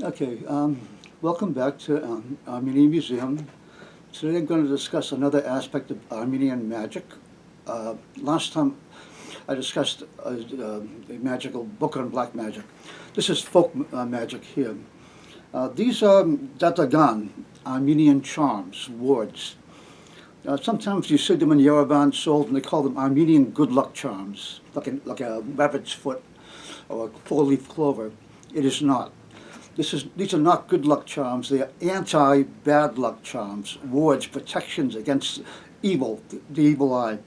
Okay, welcome back to Armenian Museum. Today I'm going to discuss another aspect of Armenian magic. Last time I discussed a magical book on black magic. This is folk magic here. These are Daghdaghan, Armenian Charms, wards. Sometimes you see them in Yerevan sold and they call them Armenian good luck charms, like a rabbit's foot or a four-leaf clover. It is not. These are not good luck charms. They are anti-bad luck charms, wards, protections against evil, the evil eye.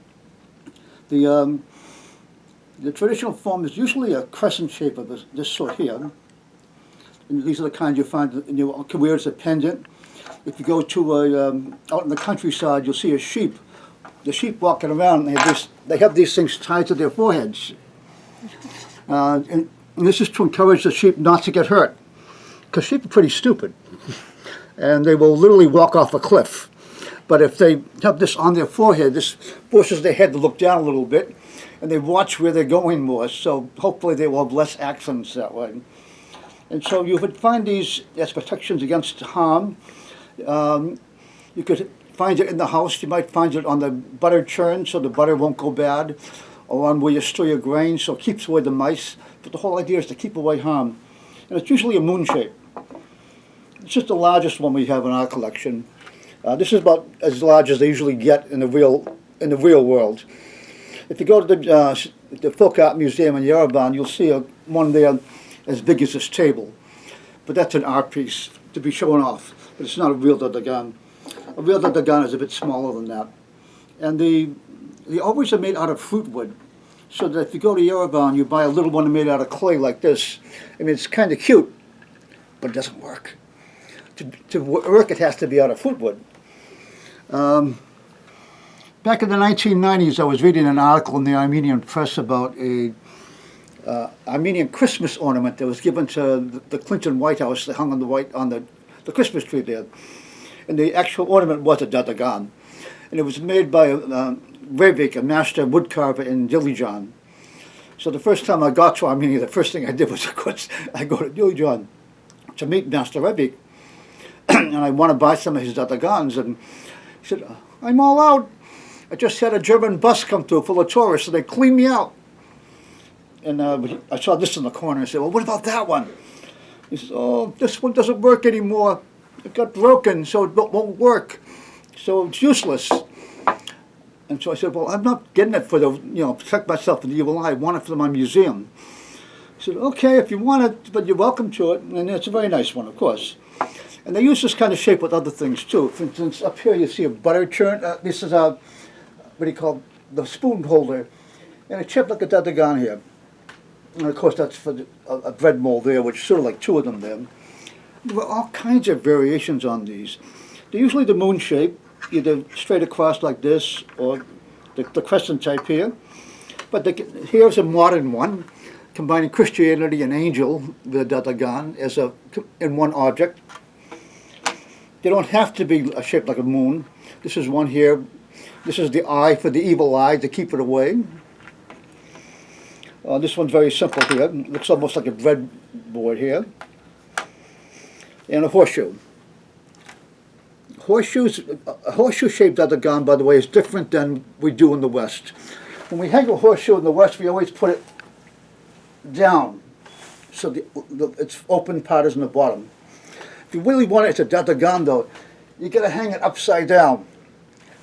The traditional form is usually a crescent shape of this sort here. And these are the kinds you find in your career as a pendant. If you go to out in the countryside, you'll see a sheep. The sheep walking around, they have these things tied to their foreheads. And this is to encourage the sheep not to get hurt, because sheep are pretty stupid, and they will literally walk off a cliff. But if they have this on their forehead, this forces their head to look down a little bit, and they watch where they're going more, so hopefully they will have less accidents that way. And so you would find these as protections against harm. You could find it in the house. You might find it on the butter churn, so the butter won't go bad, or on where you store your grain, so it keeps away the mice. But the whole idea is to keep away harm. And it's usually a moon shape. It's just the largest one we have in our collection. This is about as large as they usually get in the real world. If you go to the Folk Art Museum in Yerevan, you'll see one there as big as this table. But that's an art piece to be shown off. But it's not a real Daghdaghan. A real Daghdaghan is a bit smaller than that. And they always are made out of fruit wood. So that if you go to Yerevan, you buy a little one made out of clay like this. I mean, it's kind of cute, but it doesn't work. To work, it has to be out of fruit wood. Back in the 1990s, I was reading an article in the Armenian press about a Armenian Christmas ornament that was given to the Clinton White House that hung on the Christmas tree there. And the actual ornament was a Daghdaghan. And it was made by Revik, a master woodcarver in Dilijan. So the first time I got to Armenia, the first thing I did was, of course, I go to Dilijan to meet Master Revik. And I want to buy some of his Daghdagans. And he said, I'm all out. I just had a German bus come through full of tourists, and they cleaned me out. And I saw this in the corner. I said, well, what about that one? He says, oh, this one doesn't work anymore. It got broken, so it won't work. So it's useless. And so I said, well, I'm not getting it for protect myself from the evil eye. I want it for my museum. He said, okay, if you want it, but you're welcome to it. And it's a very nice one, of course. And they use this kind of shape with other things, too. For instance, up here you see a butter churn. This is what do you call the spoon holder. And it's shaped like a Daghdaghan here. And, of course, that's for a bread mold there, which is sort of like two of them there. There are all kinds of variations on these. They're usually the moon shape, either straight across like this or the crescent type here. But here's a modern one, combining Christianity and angel, the Daghdaghan, in one object. They don't have to be shaped like a moon. This is one here. This is the eye for the evil eye to keep it away. This one's very simple here. It looks almost like a breadboard here. And a horseshoe. A horseshoe-shaped Daghdaghan, by the way, is different than we do in the West. When we hang a horseshoe in the West, we always put it down, so its open part is in the bottom. If you really want it, it's a Daghdaghan, though, you got to hang it upside down,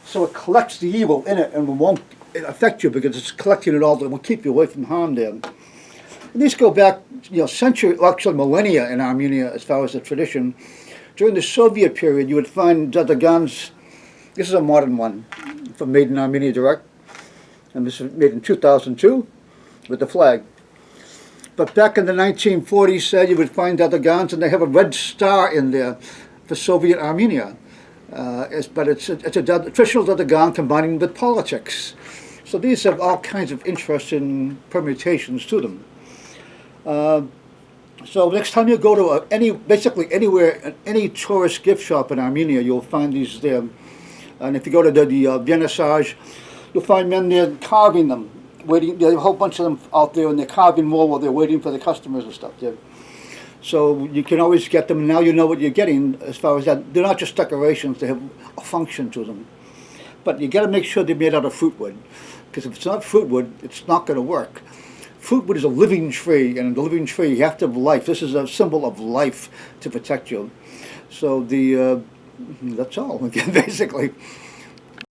so it collects the evil in it and won't affect you because it's collecting it all. It will keep you away from harm there. And these go back, centuries, actually millennia in Armenia as far as the tradition. During the Soviet period, you would find Daghdagans. This is a modern one from Made in Armenia Direct, and this is made in 2002 with the flag. But back in the 1940s, you would find Daghdagans, and they have a red star in there for Soviet Armenia. But it's a traditional Daghdaghan combining with politics. So these have all kinds of interesting permutations to them. So next time you go to basically anywhere, any tourist gift shop in Armenia, you'll find these there. And if you go to the Vernissage, you'll find men there carving them, waiting. There's a whole bunch of them out there, and they're carving more while they're waiting for the customers and stuff there. So you can always get them. Now you know what you're getting as far as that. They're not just decorations; they have a function to them. But you got to make sure they're made out of fruit wood, because if it's not fruit wood, it's not going to work. Fruit wood is a living tree, and the living tree, you have to have life. This is a symbol of life to protect you. So that's all, again, basically.